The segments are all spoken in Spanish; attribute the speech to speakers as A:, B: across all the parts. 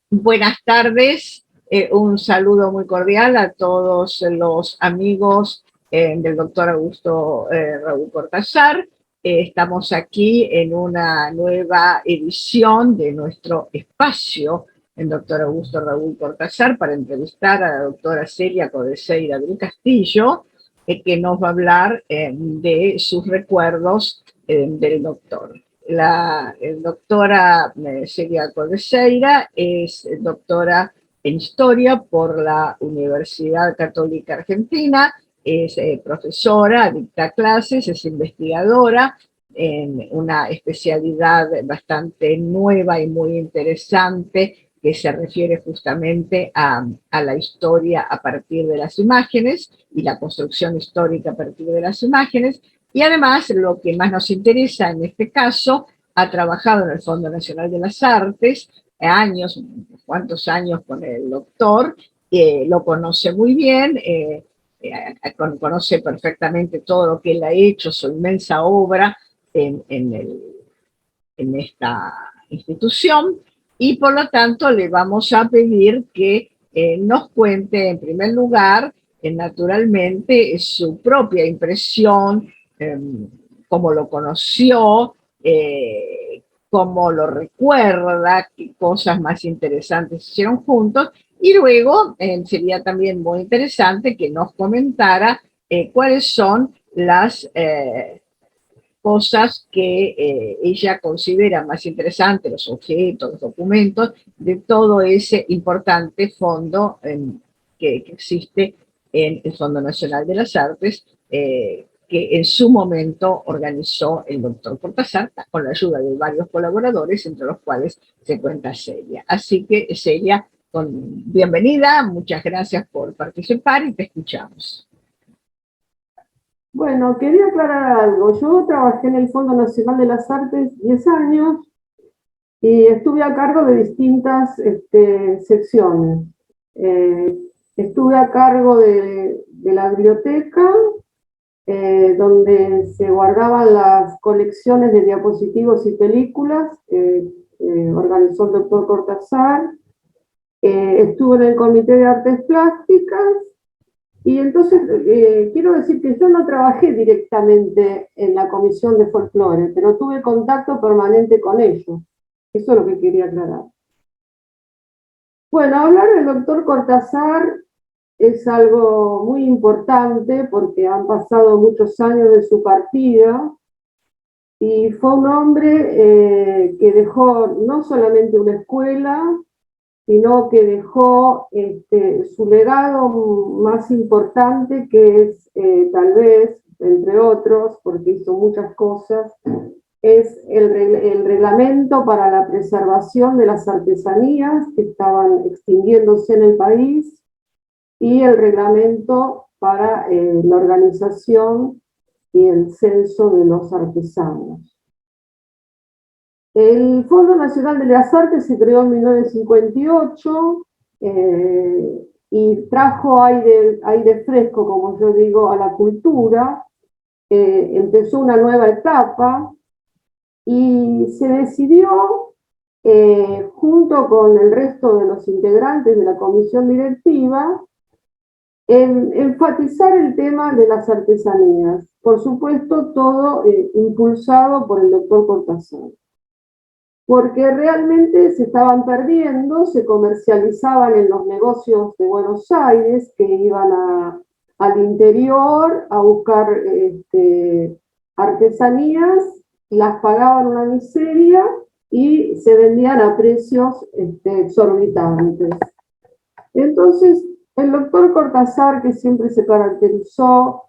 A: Buenas tardes, un saludo muy cordial a todos los amigos del doctor Augusto Raúl Cortázar. Estamos aquí en una nueva edición de nuestro espacio, el doctor Augusto Raúl Cortázar, para entrevistar a la doctora Celia Codeseira del Castillo, que nos va a hablar de sus recuerdos del doctor. La doctora Celia Codeseira es doctora en Historia por la Universidad Católica Argentina, es profesora, dicta clases, es investigadora en una especialidad bastante nueva y muy interesante que se refiere justamente a la historia a partir de las imágenes y la construcción histórica a partir de las imágenes. Y además, lo que más nos interesa en este caso, ha trabajado en el Fondo Nacional de las Artes, años, cuántos años con el doctor, lo conoce muy bien, conoce perfectamente todo lo que él ha hecho, su inmensa obra en esta institución, y por lo tanto le vamos a pedir que nos cuente en primer lugar, naturalmente, su propia impresión, cómo lo conoció, cómo lo recuerda, qué cosas más interesantes hicieron juntos, y luego sería también muy interesante que nos comentara cuáles son las cosas que ella considera más interesantes, los objetos, los documentos, de todo ese importante fondo que existe en el Fondo Nacional de las Artes, que en su momento organizó el doctor Cortázar, con la ayuda de varios colaboradores, entre los cuales se cuenta Celia. Así que, Celia, bienvenida, muchas gracias por participar y te escuchamos.
B: Bueno, quería aclarar algo. Yo trabajé en el Fondo Nacional de las Artes 10 años y estuve a cargo de distintas secciones. Eh, Estuve a cargo de la biblioteca, donde se guardaban las colecciones de diapositivos y películas que organizó el doctor Cortázar. Estuve en el Comité de Artes Plásticas. Y entonces, quiero decir que yo no trabajé directamente en la Comisión de Folclore, pero tuve contacto permanente con ellos. Eso es lo que quería aclarar. Bueno, hablar del doctor Cortázar es algo muy importante porque han pasado muchos años de su partida y fue un hombre que dejó no solamente una escuela, sino que dejó su legado más importante, que es tal vez, entre otros, porque hizo muchas cosas, es el reglamento para la preservación de las artesanías que estaban extinguiéndose en el país y el reglamento para la organización y el censo de los artesanos. El Fondo Nacional de las Artes se creó en 1958 y trajo aire fresco, como yo digo, a la cultura. Empezó una nueva etapa y se decidió, junto con el resto de los integrantes de la comisión directiva, en enfatizar el tema de las artesanías. Por supuesto, todo impulsado por el doctor Cortázar, porque realmente se estaban perdiendo, se comercializaban en los negocios de Buenos Aires, que iban al interior a buscar artesanías, las pagaban una miseria y se vendían a precios exorbitantes. Entonces, el doctor Cortázar, que siempre se caracterizó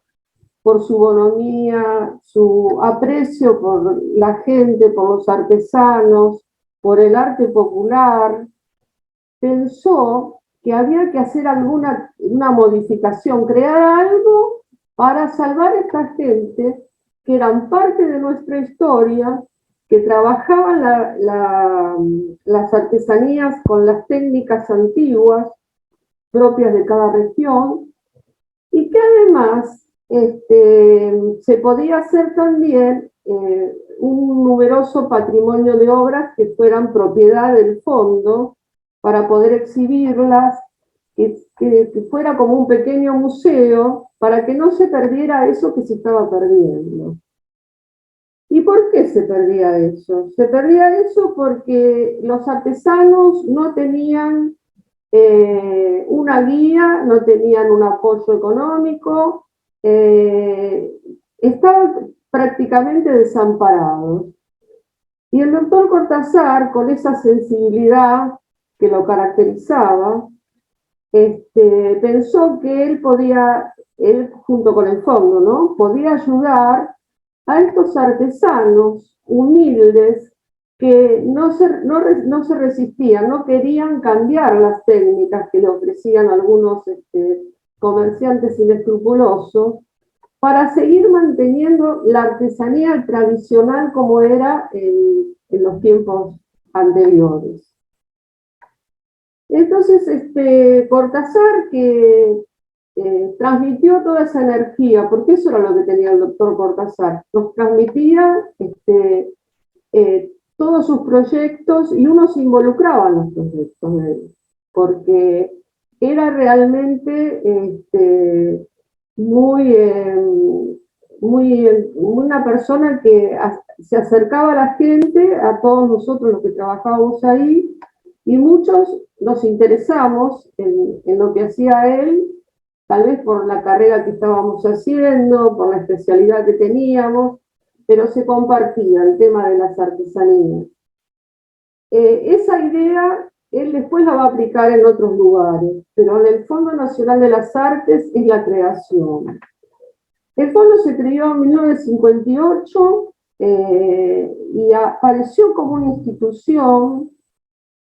B: por su bonomía, su aprecio por la gente, por los artesanos, por el arte popular, pensó que había que hacer una modificación, crear algo para salvar a esta gente que eran parte de nuestra historia, que trabajaban las artesanías con las técnicas antiguas propias de cada región y que además se podía hacer también un numeroso patrimonio de obras que fueran propiedad del fondo para poder exhibirlas, que fuera como un pequeño museo, para que no se perdiera eso que se estaba perdiendo. ¿Y por qué se perdía eso? Se perdía eso porque los artesanos no tenían una guía, no tenían un apoyo económico, estaban prácticamente desamparados. Y el doctor Cortázar, con esa sensibilidad que lo caracterizaba, pensó que él podía, él junto con el fondo, ¿no? Podía ayudar a estos artesanos humildes que no se resistían, no querían cambiar las técnicas que le ofrecían algunos comerciantes inescrupulosos para seguir manteniendo la artesanía tradicional como era en los tiempos anteriores. Entonces, Cortázar, que transmitió toda esa energía, porque eso era lo que tenía el doctor Cortázar, nos transmitía todos sus proyectos y uno se involucraba en los proyectos de él, porque era realmente una persona que se acercaba a la gente, a todos nosotros los que trabajábamos ahí, y muchos nos interesamos en lo que hacía él, tal vez por la carrera que estábamos haciendo, por la especialidad que teníamos, pero se compartía el tema de las artesanías. Esa idea él después la va a aplicar en otros lugares, pero en el Fondo Nacional de las Artes es la creación. El fondo se creó en 1958 y apareció como una institución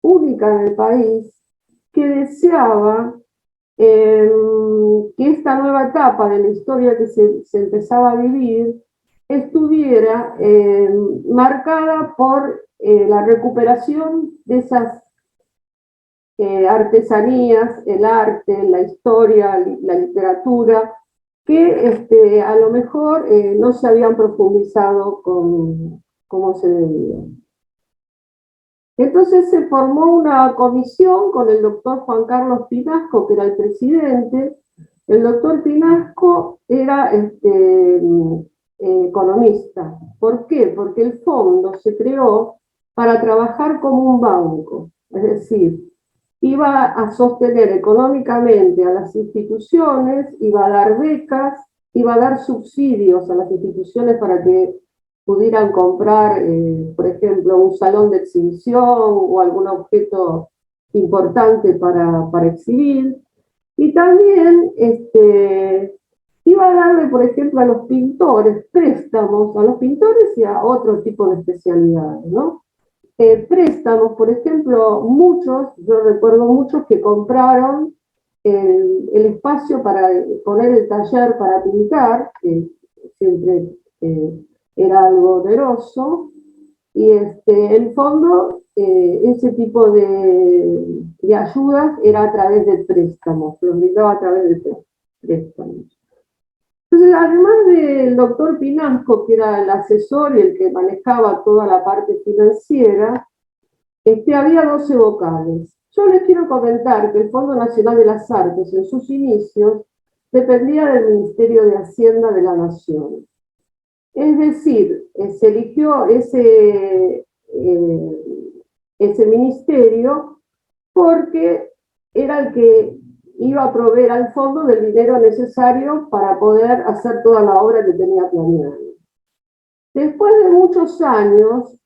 B: única en el país que deseaba que esta nueva etapa de la historia que se empezaba a vivir estuviera marcada por la recuperación de esas artesanías, el arte, la historia, la literatura, que a lo mejor no se habían profundizado como se debía. Entonces se formó una comisión con el doctor Juan Carlos Pinasco, que era el presidente. El doctor Pinasco era economista. ¿Por qué? Porque el fondo se creó para trabajar como un banco, es decir, iba a sostener económicamente a las instituciones, iba a dar becas, iba a dar subsidios a las instituciones para que pudieran comprar, por ejemplo, un salón de exhibición o algún objeto importante para exhibir. Y también iba a darle, por ejemplo, a los pintores préstamos, a los pintores y a otro tipo de especialidades, ¿no? Préstamos, por ejemplo, muchos, yo recuerdo muchos que compraron el espacio para poner el taller para pintar, que siempre era algo oneroso, y el fondo, ese tipo de ayudas era a través de préstamos, los brindaba a través de préstamos. Entonces, además del doctor Pinasco, que era el asesor y el que manejaba toda la parte financiera, había 12 vocales. Yo les quiero comentar que el Fondo Nacional de las Artes, en sus inicios, dependía del Ministerio de Hacienda de la Nación. Es decir, se eligió ese ministerio porque era el que iba a proveer al fondo del dinero necesario para poder hacer toda la obra que tenía planeada. Después de muchos años,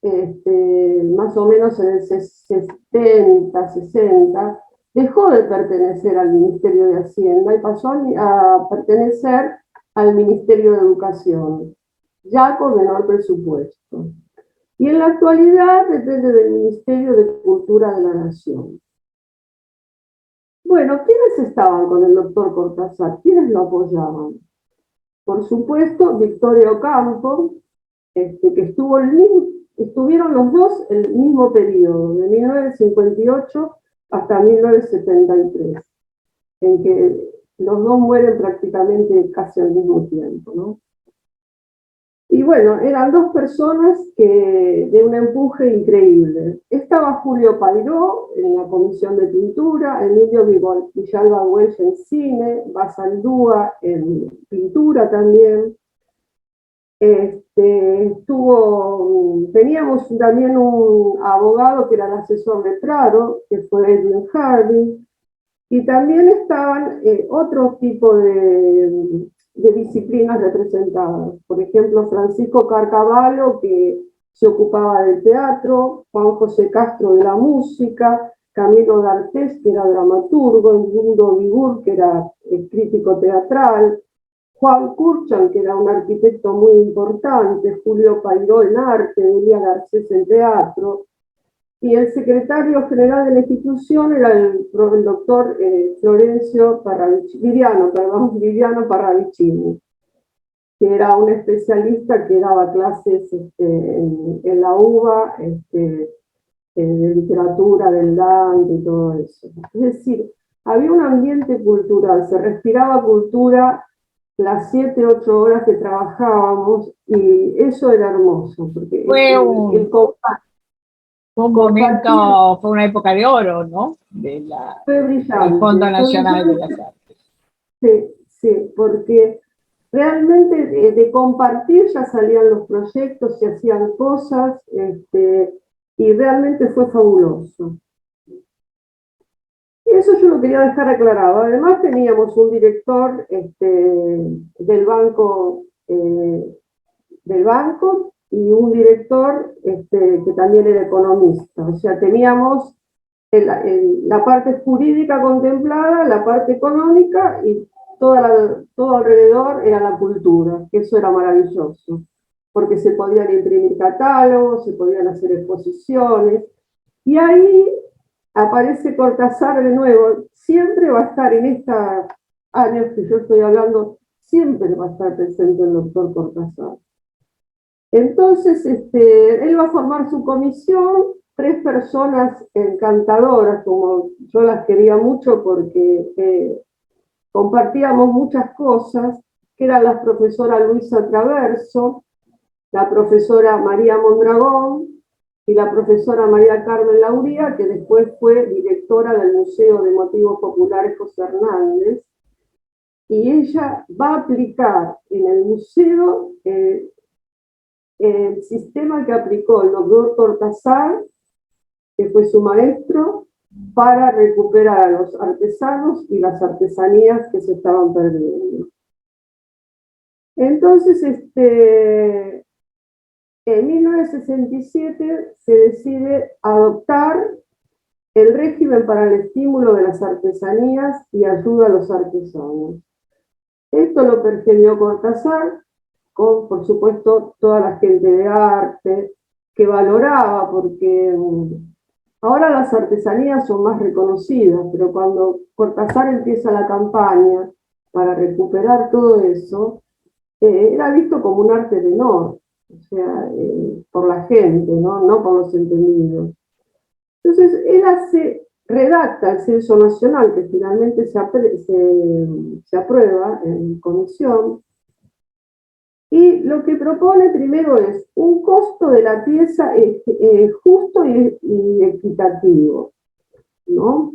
B: más o menos en el 70, 60, dejó de pertenecer al Ministerio de Hacienda y pasó a pertenecer al Ministerio de Educación, ya con menor presupuesto. Y en la actualidad depende del Ministerio de Cultura de la Nación. Bueno, ¿quiénes estaban con el doctor Cortázar? ¿Quiénes lo apoyaban? Por supuesto, Victoria Ocampo, que estuvieron los dos en el mismo periodo, de 1958 hasta 1973, en que los dos mueren prácticamente casi al mismo tiempo, ¿no? Y bueno, eran dos personas de un empuje increíble. Estaba Julio Pairó en la comisión de pintura, Emilio Villalba Güell en cine, Basaldúa en pintura también. Teníamos también un abogado que era el asesor de Prado, que fue Edwin Harding, y también estaban otro tipo de disciplinas representadas. Por ejemplo, Francisco Carcavallo, que se ocupaba del teatro, Juan José Castro de la música, Camilo D'Artés, que era dramaturgo, Edmundo Vigur, que era crítico teatral, Juan Kurchan, que era un arquitecto muy importante, Julio Pairó en arte, Delia Garcés en teatro, y el secretario general de la institución era el doctor Viviano Parravicini, que era un especialista que daba clases en la UBA, de literatura, del Dante y todo eso. Es decir, había un ambiente cultural, se respiraba cultura las 7, 8 horas que trabajábamos, y eso era hermoso, porque
A: Fue
B: el
A: un
B: compartir
A: momento, fue una época de oro, ¿no?
B: fue
A: Del Fondo
B: brillante,
A: Nacional de las Artes.
B: sí, sí, porque realmente de compartir ya salían los proyectos, se hacían cosas, y realmente fue fabuloso. Eso yo lo quería dejar aclarado. Además teníamos un director del banco y un director que también era economista. O sea, teníamos la parte jurídica contemplada, la parte económica, y todo alrededor era la cultura, que eso era maravilloso, porque se podían imprimir catálogos, se podían hacer exposiciones, y ahí aparece Cortázar de nuevo. Siempre va a estar en estos años que yo estoy hablando, siempre va a estar presente el doctor Cortázar. Entonces, él va a formar su comisión, 3 personas encantadoras, como yo las quería mucho porque compartíamos muchas cosas, que eran la profesora Luisa Traverso, la profesora María Mondragón y la profesora María Carmen Lauría, que después fue directora del Museo de Motivos Populares José Hernández, y ella va a aplicar en el museo el sistema que aplicó el doctor Cortázar, que fue su maestro, para recuperar a los artesanos y las artesanías que se estaban perdiendo. Entonces, en 1967 se decide adoptar el régimen para el estímulo de las artesanías y ayuda a los artesanos. Esto lo pergeñó Cortázar, con, por supuesto, toda la gente de arte que valoraba, porque ahora las artesanías son más reconocidas, pero cuando Cortázar empieza la campaña para recuperar todo eso, era visto como un arte menor, o sea, por la gente, no por los entendidos. Entonces, él redacta el censo nacional, que finalmente se aprueba en comisión, y lo que propone primero es un costo de la pieza justo y equitativo, ¿no?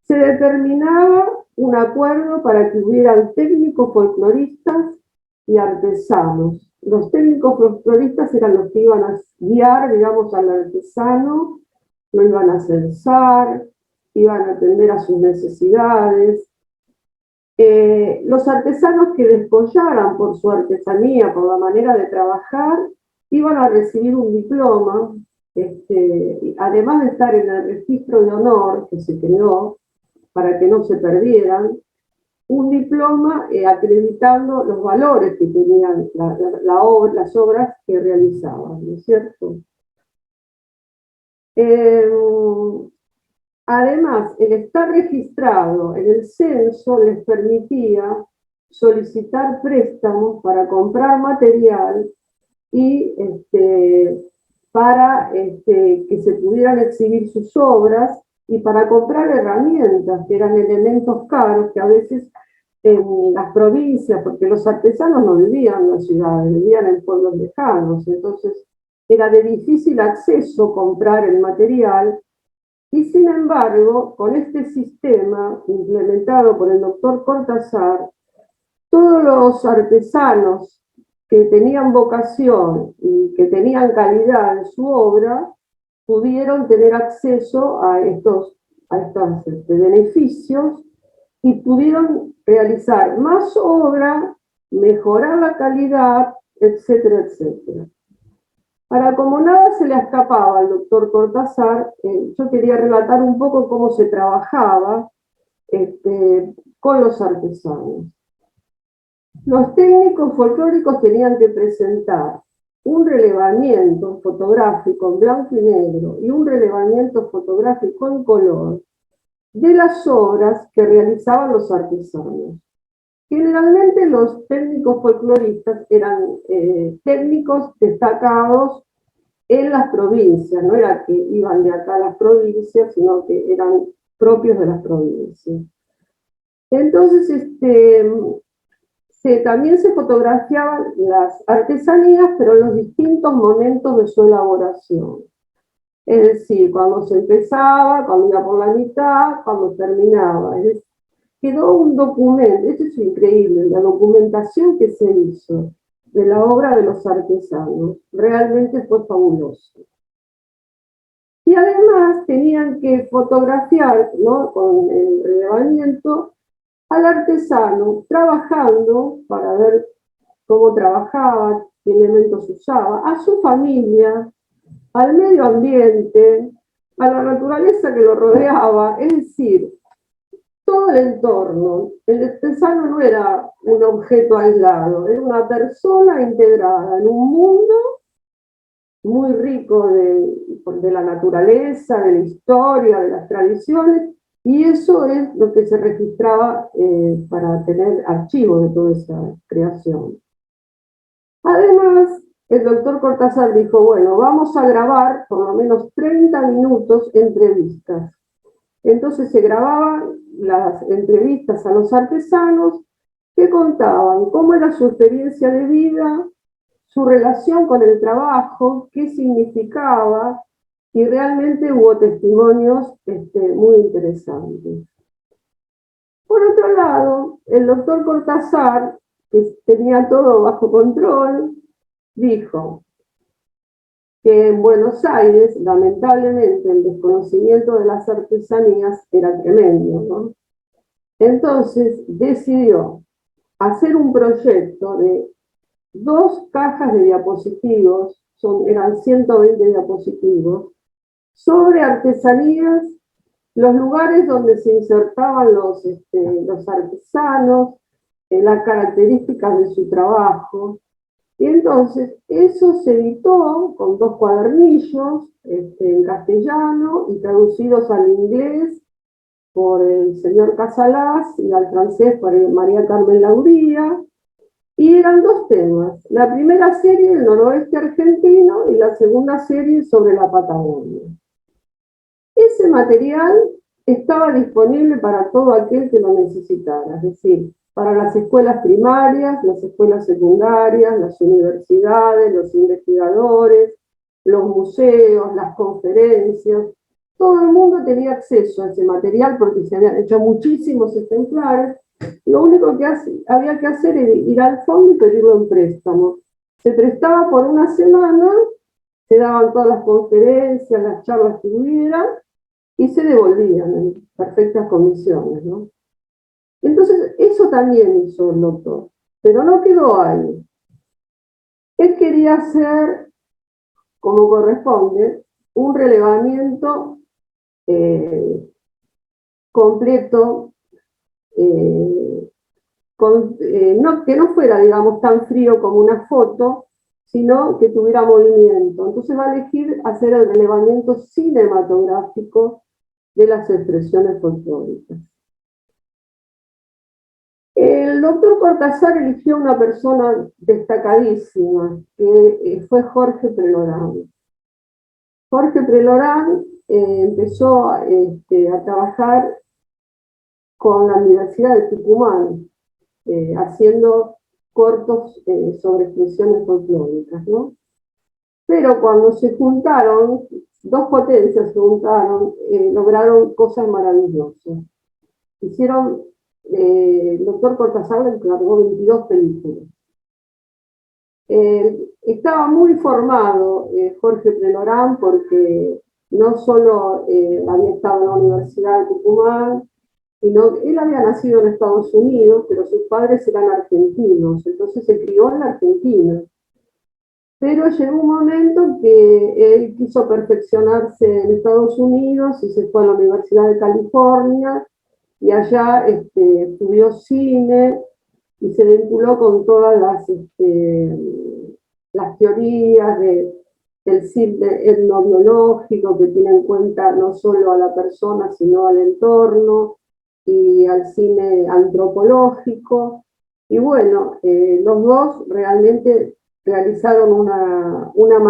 B: Se determinaba un acuerdo para que hubieran técnicos folcloristas y artesanos. Los técnicos folcloristas eran los que iban a guiar, digamos, al artesano, lo iban a censar, iban a atender a sus necesidades. Los artesanos que descollaran por su artesanía, por la manera de trabajar, iban a recibir un diploma, además de estar en el registro de honor que se creó para que no se perdieran, un diploma acreditando los valores que tenían las obras que realizaban, ¿no es cierto? Además, el estar registrado en el censo les permitía solicitar préstamos para comprar material y para que se pudieran exhibir sus obras, y para comprar herramientas, que eran elementos caros que a veces en las provincias, porque los artesanos no vivían en las ciudades, vivían en pueblos lejanos, entonces era de difícil acceso comprar el material, y sin embargo, con este sistema implementado por el doctor Cortázar, todos los artesanos que tenían vocación y que tenían calidad en su obra, pudieron tener acceso a estos beneficios y pudieron realizar más obra, mejorar la calidad, etcétera, etcétera. Para como nada se le escapaba al doctor Cortázar, yo quería relatar un poco cómo se trabajaba con los artesanos. Los técnicos folclóricos tenían que presentar un relevamiento fotográfico en blanco y negro y un relevamiento fotográfico en color de las obras que realizaban los artesanos. Generalmente los técnicos folcloristas eran técnicos destacados en las provincias, no era que iban de acá a las provincias, sino que eran propios de las provincias. Entonces, también se fotografiaban las artesanías, pero en los distintos momentos de su elaboración. Es decir, cuando se empezaba, cuando iba por la mitad, cuando terminaba. Quedó un documento, eso es increíble, la documentación que se hizo de la obra de los artesanos, realmente fue fabuloso. Y además tenían que fotografiar, ¿no?, con el relevamiento, al artesano trabajando para ver cómo trabajaba, qué elementos usaba, a su familia, al medio ambiente, a la naturaleza que lo rodeaba, es decir, todo el entorno. El artesano no era un objeto aislado, era una persona integrada en un mundo muy rico de la naturaleza, de la historia, de las tradiciones, y eso es lo que se registraba para tener archivo de toda esa creación. Además, el doctor Cortázar dijo, bueno, vamos a grabar por lo menos 30 minutos entrevistas. Entonces se grababan las entrevistas a los artesanos que contaban cómo era su experiencia de vida, su relación con el trabajo, qué significaba, y realmente hubo testimonios muy interesantes. Por otro lado, el doctor Cortázar, que tenía todo bajo control, dijo que en Buenos Aires, lamentablemente, el desconocimiento de las artesanías era tremendo, ¿no? Entonces decidió hacer un proyecto de 2 cajas de diapositivos, eran 120 diapositivos, sobre artesanías, los lugares donde se insertaban los artesanos, las características de su trabajo. Y entonces eso se editó con 2 cuadernillos en castellano y traducidos al inglés por el señor Casalás y al francés por María Carmen Lauría. Y eran 2 temas. La primera serie, el noroeste argentino, y la segunda serie sobre la Patagonia. Ese material estaba disponible para todo aquel que lo necesitara, es decir, para las escuelas primarias, las escuelas secundarias, las universidades, los investigadores, los museos, las conferencias. Todo el mundo tenía acceso a ese material porque se habían hecho muchísimos ejemplares. Lo único que había que hacer era ir al fondo y pedirlo en préstamo. Se prestaba por una semana, se daban todas las conferencias, las charlas que hubiera, y se devolvían en perfectas condiciones, ¿no? Entonces, eso también hizo el doctor, pero no quedó ahí. Él quería hacer, como corresponde, un relevamiento completo, que no fuera, digamos, tan frío como una foto, sino que tuviera movimiento. Entonces va a elegir hacer el relevamiento cinematográfico de las expresiones folclóricas. El doctor Cortázar eligió una persona destacadísima, que fue Jorge Prelorán. Jorge Prelorán empezó a trabajar con la Universidad de Tucumán, haciendo cortos sobre expresiones folclóricas, ¿no? Pero cuando se juntaron, dos potencias se juntaron, lograron cosas maravillosas. Hicieron, el doctor Cortázar le encargó 22 películas. Estaba muy formado Jorge Prelorán porque no solo había estado en la Universidad de Tucumán, sino que él había nacido en Estados Unidos, pero sus padres eran argentinos, entonces se crió en la Argentina. Pero llegó un momento que él quiso perfeccionarse en Estados Unidos y se fue a la Universidad de California y allá estudió cine y se vinculó con todas las teorías del cine etnobiológico que tiene en cuenta no solo a la persona sino al entorno, y al cine antropológico. Y bueno, los dos realmente realizaron unas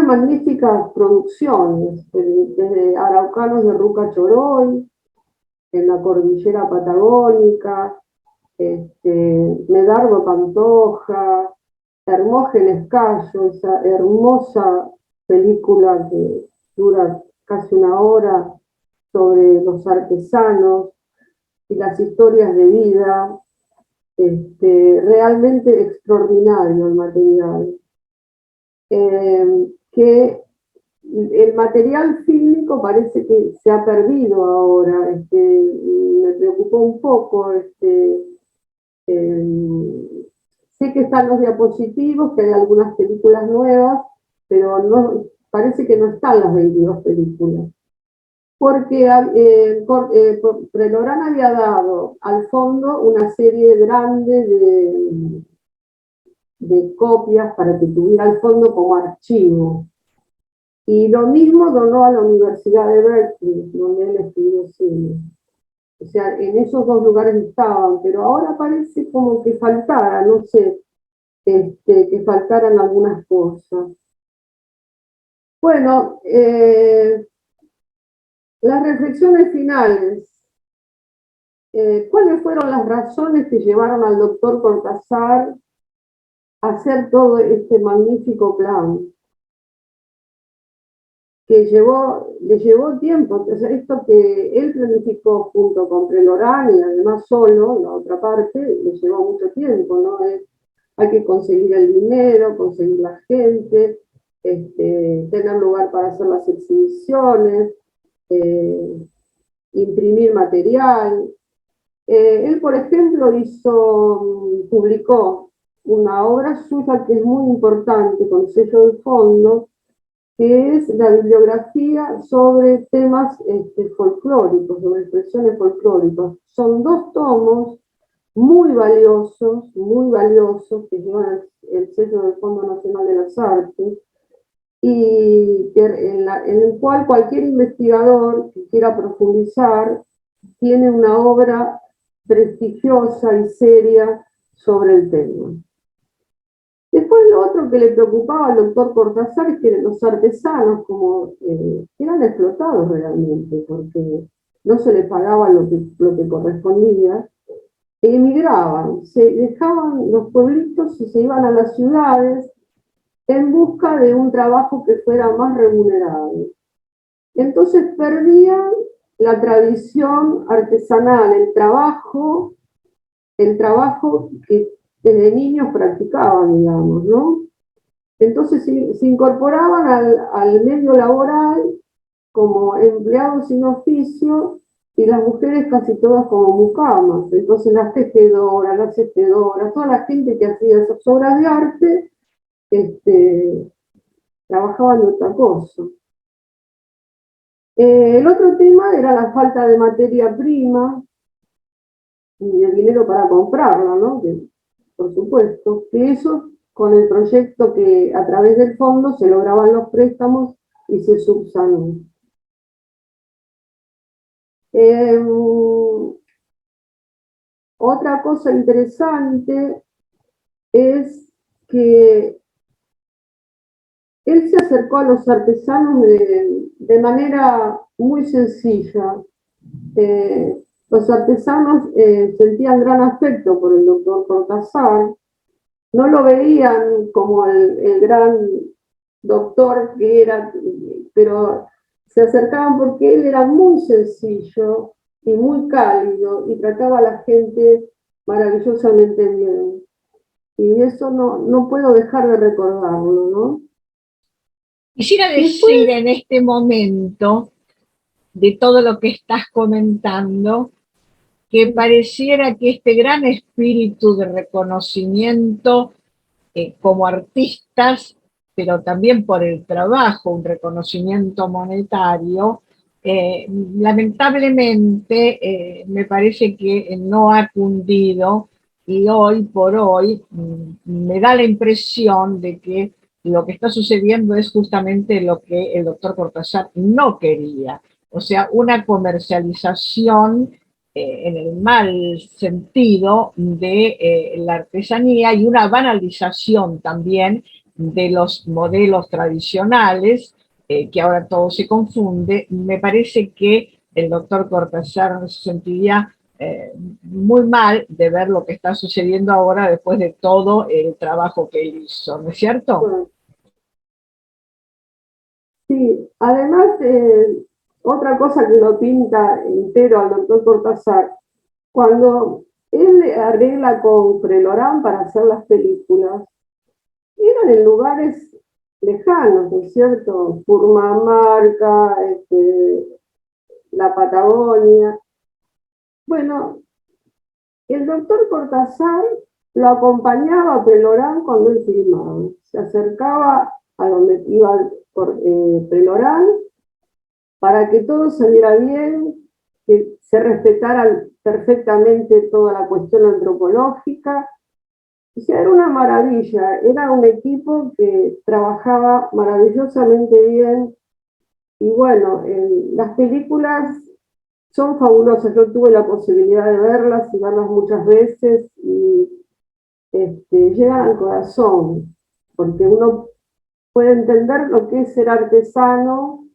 B: magníficas producciones, desde Araucanos de Ruca Choroy, en la cordillera patagónica, Medardo Pantoja, Hermógenes Cayo, esa hermosa película que dura casi una hora sobre los artesanos y las historias de vida. Realmente extraordinario el material. Que el material fílmico parece que se ha perdido ahora. Me preocupó un poco. Sé que están los diapositivos, que hay algunas películas nuevas, pero no, parece que no están las 22 películas. Porque Prelorán había dado al fondo una serie grande de copias para que tuviera el fondo como archivo. Y lo mismo donó a la Universidad de Berkeley, donde él estudió cine. O sea, en esos dos lugares estaban, pero ahora parece como que faltara, no sé, que faltaran algunas cosas. Bueno, las reflexiones finales. ¿Cuáles fueron las razones que llevaron al doctor Cortázar a hacer todo este magnífico plan? Que le llevó tiempo, esto que él planificó junto con Prelorán y además solo, la otra parte, le llevó mucho tiempo, ¿no? Hay que conseguir el dinero, conseguir la gente, tener lugar para hacer las exhibiciones, imprimir material. Él, por ejemplo, publicó una obra suya que es muy importante, con sello de fondo, que es la bibliografía sobre temas folclóricos, sobre expresiones folclóricas. Son 2 tomos muy valiosos, que llevan el sello del Fondo Nacional de las Artes, y en el cual cualquier investigador que quiera profundizar tiene una obra prestigiosa y seria sobre el tema. Después lo otro que le preocupaba al doctor Cortázar es que los artesanos eran explotados realmente, porque no se les pagaba lo que correspondía, e emigraban, se dejaban los pueblitos y se iban a las ciudades en busca de un trabajo que fuera más remunerado. Entonces perdían la tradición artesanal, el trabajo que desde niños practicaban, digamos, ¿no? Entonces se incorporaban al medio laboral como empleados sin oficio, y las mujeres casi todas como mucamas. Entonces las tejedoras, las tejedoras, toda la gente que hacía esas obras de arte, trabajaban en otra cosa. El otro tema era la falta de materia prima y de dinero para comprarla, ¿no? Que, por supuesto, que eso con el proyecto que a través del fondo se lograban los préstamos y se subsanó. Otra cosa interesante es que él se acercó a los artesanos de manera muy sencilla. Los artesanos sentían gran afecto por el doctor Cortázar, no lo veían como el gran doctor que era, pero se acercaban porque él era muy sencillo y muy cálido y trataba a la gente maravillosamente bien. Y eso no puedo dejar de recordarlo, ¿no?
A: Quisiera
B: Después,
A: decir en este momento, de todo lo que estás comentando, que pareciera que este gran espíritu de reconocimiento como artistas, pero también por el trabajo, un reconocimiento monetario, lamentablemente me parece que no ha cundido y hoy por hoy me da la impresión de que lo que está sucediendo es justamente lo que el doctor Cortázar no quería, o sea, una comercialización en el mal sentido de la artesanía y una banalización también de los modelos tradicionales, que ahora todo se confunde. Me parece que el doctor Cortázar se sentiría muy mal de ver lo que está sucediendo ahora después de todo el trabajo que él hizo, ¿no es cierto?
B: bueno, sí, además, otra cosa que lo pinta entero al doctor Cortázar, cuando él arregla con Frelorán para hacer las películas, eran en lugares lejanos, ¿no es cierto? Purmamarca, la Patagonia. Bueno, el doctor Cortázar lo acompañaba a Pelorán cuando él filmaba. Se acercaba a donde iba Pelorán para que todo saliera bien, que se respetara perfectamente toda la cuestión antropológica. O sea, era una maravilla, era un equipo que trabajaba maravillosamente bien. Y bueno, las películas son fabulosas. Yo tuve la posibilidad de verlas y verlas muchas veces y llegan al corazón, porque uno puede entender lo que es ser artesano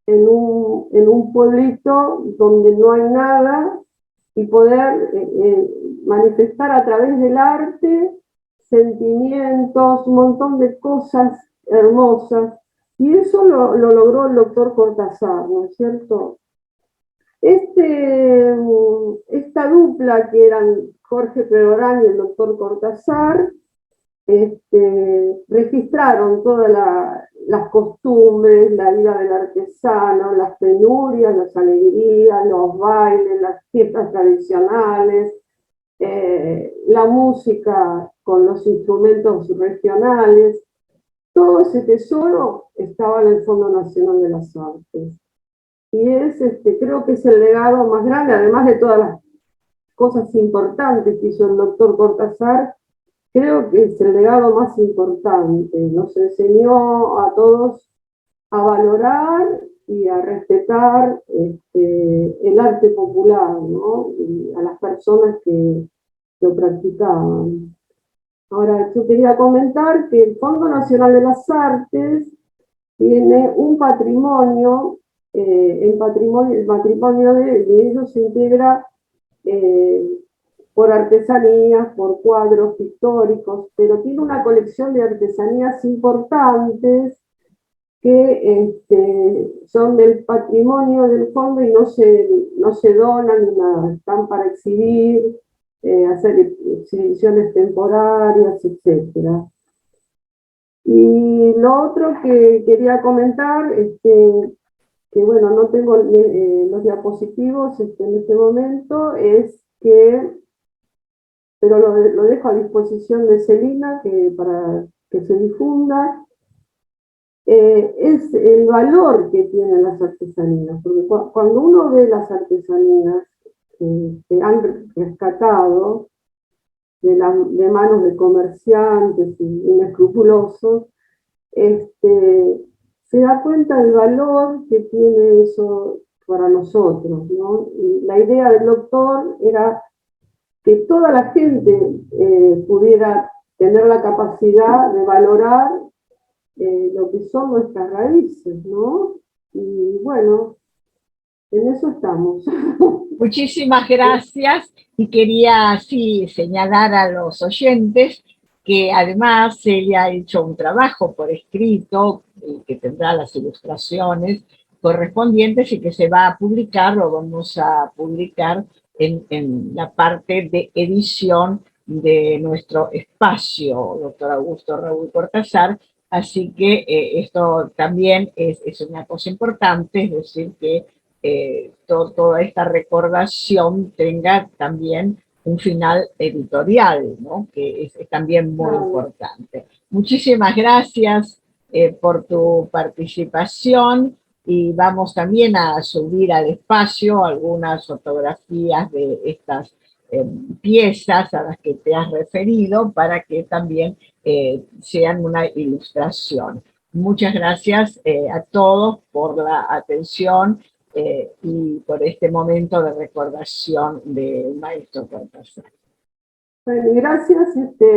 B: en un pueblito donde no hay nada y poder manifestar a través del arte sentimientos, un montón de cosas hermosas. Y eso lo logró el doctor Cortázar, ¿no es cierto? Esta dupla que eran Jorge Perorán y el doctor Cortázar, registraron todas las costumbres, la vida del artesano, las penurias, las alegrías, los bailes, las fiestas tradicionales, la música con los instrumentos regionales. Todo ese tesoro estaba en el Fondo Nacional de las Artes. Y creo que es el legado más grande, además de todas las cosas importantes que hizo el doctor Cortázar, creo que es el legado más importante. Nos enseñó a todos a valorar y a respetar el arte popular, ¿no? Y a las personas que lo practicaban. Ahora, yo quería comentar que el Fondo Nacional de las Artes tiene un patrimonio, el patrimonio de ellos se integra eh, por artesanías, por cuadros pictóricos, pero tiene una colección de artesanías importantes que son del patrimonio del fondo y no se donan ni nada, están para exhibir, hacer exhibiciones temporarias, etcétera. Y lo otro que quería comentar, que bueno, no tengo los diapositivos en este momento, es que, pero lo dejo a disposición de Celina para que se difunda, es el valor que tienen las artesanías, porque cuando uno ve las artesanías que han rescatado de manos de comerciantes inescrupulosos, se da cuenta del valor que tiene eso para nosotros, ¿no? Y la idea del doctor era que toda la gente pudiera tener la capacidad de valorar lo que son nuestras raíces, ¿no? Y bueno, en eso estamos.
A: Muchísimas gracias y quería así señalar a los oyentes que además ella ha hecho un trabajo por escrito que tendrá las ilustraciones correspondientes y que se va a publicar, lo vamos a publicar en la parte de edición de nuestro espacio, doctor Augusto Raúl Cortázar, así que esto también es una cosa importante, es decir, que toda esta recordación tenga también un final editorial, ¿no? Que es también muy importante. Muchísimas gracias por tu participación y vamos también a subir al espacio algunas fotografías de estas piezas a las que te has referido para que también sean una ilustración. Muchas gracias a todos por la atención y por este momento de recordación del maestro Cortázar.
B: Bueno, gracias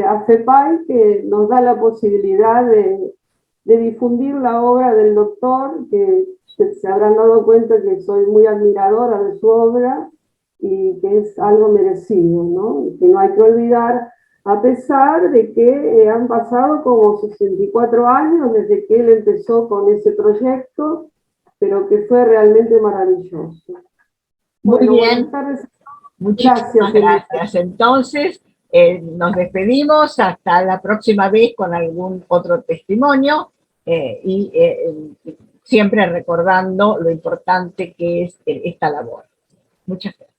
B: a FEPAI que nos da la posibilidad de difundir la obra del doctor, que se habrán dado cuenta que soy muy admiradora de su obra y que es algo merecido, ¿no? Y que no hay que olvidar, a pesar de que han pasado como 64 años desde que él empezó con ese proyecto, pero que fue realmente maravilloso.
A: Muy
B: bueno,
A: bien,
B: buenas tardes.
A: muchísimas gracias. Entonces, nos despedimos hasta la próxima vez con algún otro testimonio y siempre recordando lo importante que es esta labor. Muchas gracias.